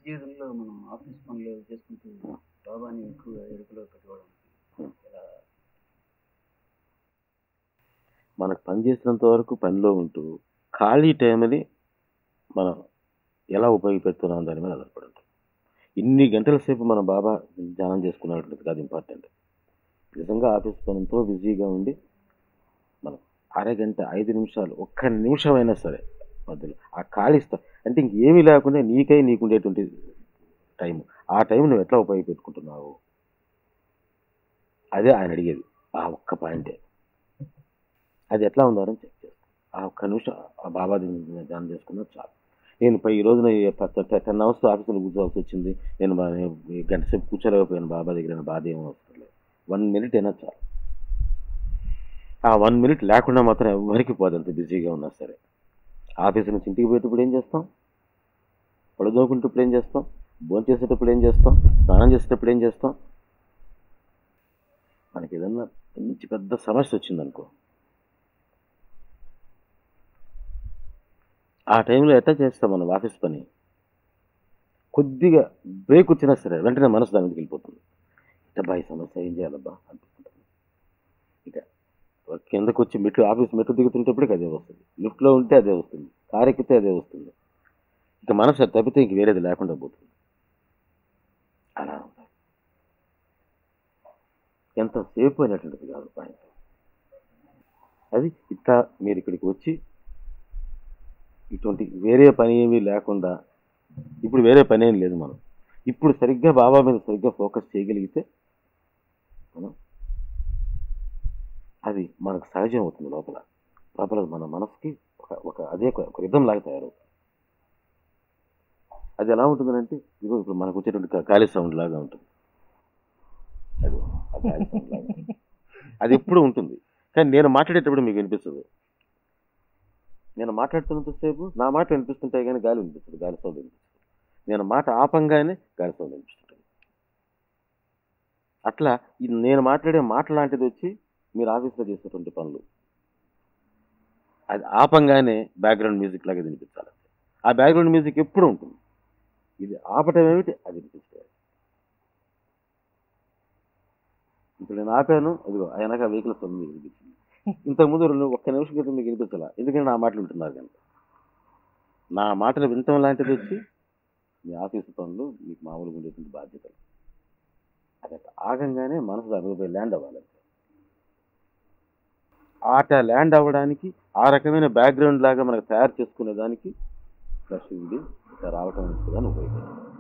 జీవితంలో మనం ఆఫీస్ పనులు చేసుకుంటూ బాబాని ఎక్కువగా ఎరుకలో పెట్టుకోవడం ఎలా? మనకు పని చేసినంత వరకు పనిలో ఉంటూ ఖాళీ టైంని మనం ఎలా ఉపయోగపెడుతున్నాం దాని మీద ఆధారపడి ఉంటుంది. ఇన్ని గంటల సేపు మన బాబా ధ్యానం చేసుకున్నట్టు కాదు ఇంపార్టెంట్. నిజంగా ఆఫీస్ పనితో బిజీగా ఉండి మనం అరగంట 5 నిమిషాలు ఒక్క నిమిషమైనా సరే మధ్యలో ఆ ఖాళీ అంటే ఇంకేమీ లేకుండా నీకుండేటువంటి టైం, ఆ టైం నువ్వు ఎట్లా ఉపయోగపెట్టుకుంటున్నావు, అదే ఆయన అడిగేది. ఆ ఒక్క పాయింటే అది ఎట్లా ఉందని చెక్ చేస్తాను. ఆ ఒక్క నిమిషం ఆ బాబా ధ్యానం చేసుకున్నా చాలు. నేను ఈ రోజున 10 అవర్స్ ఆఫీసులో కూర్చోవాల్సి వచ్చింది, నేను గంట సేపు కూర్చోలేకపోయాను బాబా దగ్గర, బాధ ఏమో వస్తుంది. 1 మినిట్ అయినా చాలు. ఆ 1 మినిట్ లేకుండా మాత్రం ఎవరికి పోదు, అంత బిజీగా ఉన్నా సరే. ఆఫీసు నుంచి ఇంటికి పోయేటప్పుడు ఏం చేస్తాం, పడుకోకుంటప్పుడు ఏం చేస్తాం, భోజనం చేసేటప్పుడు ఏం చేస్తాం, స్నానం చేసేటప్పుడు ఏం చేస్తాం. మనకి ఏదన్నా మంచి పెద్ద సమస్య వచ్చిందనుకో, ఆ టైంలో ఎట్లా చేస్తాం మనం ఆఫీస్ పని, కొద్దిగా బ్రేక్ వచ్చినా సరే వెంటనే మనసు దాని మీదకి వెళ్ళిపోతుంది. ఇట్టబ్బా ఈ సమస్య ఏం చేయాలబ్బా అనిపిస్తుంటుంది. ఇక కిందకు వచ్చి ఆఫీస్ మెట్లు దిగుతుంటప్పటికి అదే వస్తుంది, లిఫ్ట్లో ఉంటే అదే వస్తుంది, కారు ఎక్కితే అదే వస్తుంది. ఇక మనసు తప్పితే ఇంక వేరేది లేకుండా పోతుంది. అలా ఉంటుంది. ఎంతసేపు అయినటువంటిది కాదు పాయింట్ అది. ఇట్లా మీరు ఇక్కడికి వచ్చి ఇటువంటి వేరే పని ఏమీ లేకుండా, ఇప్పుడు వేరే పని ఏం లేదు, మనం ఇప్పుడు సరిగ్గా బాబా మీద సరిగ్గా ఫోకస్ చేయగలిగితే మనం అది మనకు సహజం అవుతుంది. లోపల మన మనసుకి అదే ఒక రిథం లాగా తయారవుతుంది. అది ఎలా ఉంటుందంటే ఇప్పుడు మనకు వచ్చేటువంటి గాలి సౌండ్ లాగా ఉంటుంది. అది ఆ గాలి సౌండ్ లాగా అది ఎప్పుడు ఉంటుంది. కానీ నేను మాట్లాడేటప్పుడు మీకు వినిపిస్తుంది. నేను మాట్లాడుతున్నంతసేపు నా మాట వినిపిస్తుంటాయి, కానీ గాలి వినిపిస్తుంది, గాలి సౌండ్ వినిపిస్తుంది. నేను మాట ఆపంగానే గాలి సౌండ్ వినిపిస్తుంటుంది. అట్లా నేను మాట్లాడే మాట లాంటిది వచ్చి మీరు ఆఫీస్లో చేసేటువంటి పనులు అది ఆపంగానే బ్యాక్గ్రౌండ్ మ్యూజిక్ లాగా వినిపించాలి. ఆ బ్యాక్గ్రౌండ్ మ్యూజిక్ ఎప్పుడు ఉంటుంది. ఇది ఆపటం ఏమిటి, అది వినిపిస్తుంది. ఇప్పుడు నేను ఆపాను, అదిగో ఆయనక వెహికల్ సౌండ్ మీకు వినిపించింది. ఇంతకుముందు ఒక్క నిమిషం క్రితం మీకు వినిపించాలా, ఎందుకంటే నా మాటలు వింటున్నారు కనుక. నా మాటలు వినటం లాంటిది వచ్చి మీ ఆఫీసు పనులు మీకు మామూలుగా ఉండేటువంటి బాధ్యతలు. అది ఆగంగానే మనసు అభివృద్ధి ల్యాండ్ అవ్వాలి. ఆట ల్యాండ్ అవ్వడానికి ఆ రకమైన బ్యాక్గ్రౌండ్ లాగా మనకు తయారు చేసుకునే దానికి ఫ్రెష్ ఉండి రావటం ఉపయోగపడుతుంది.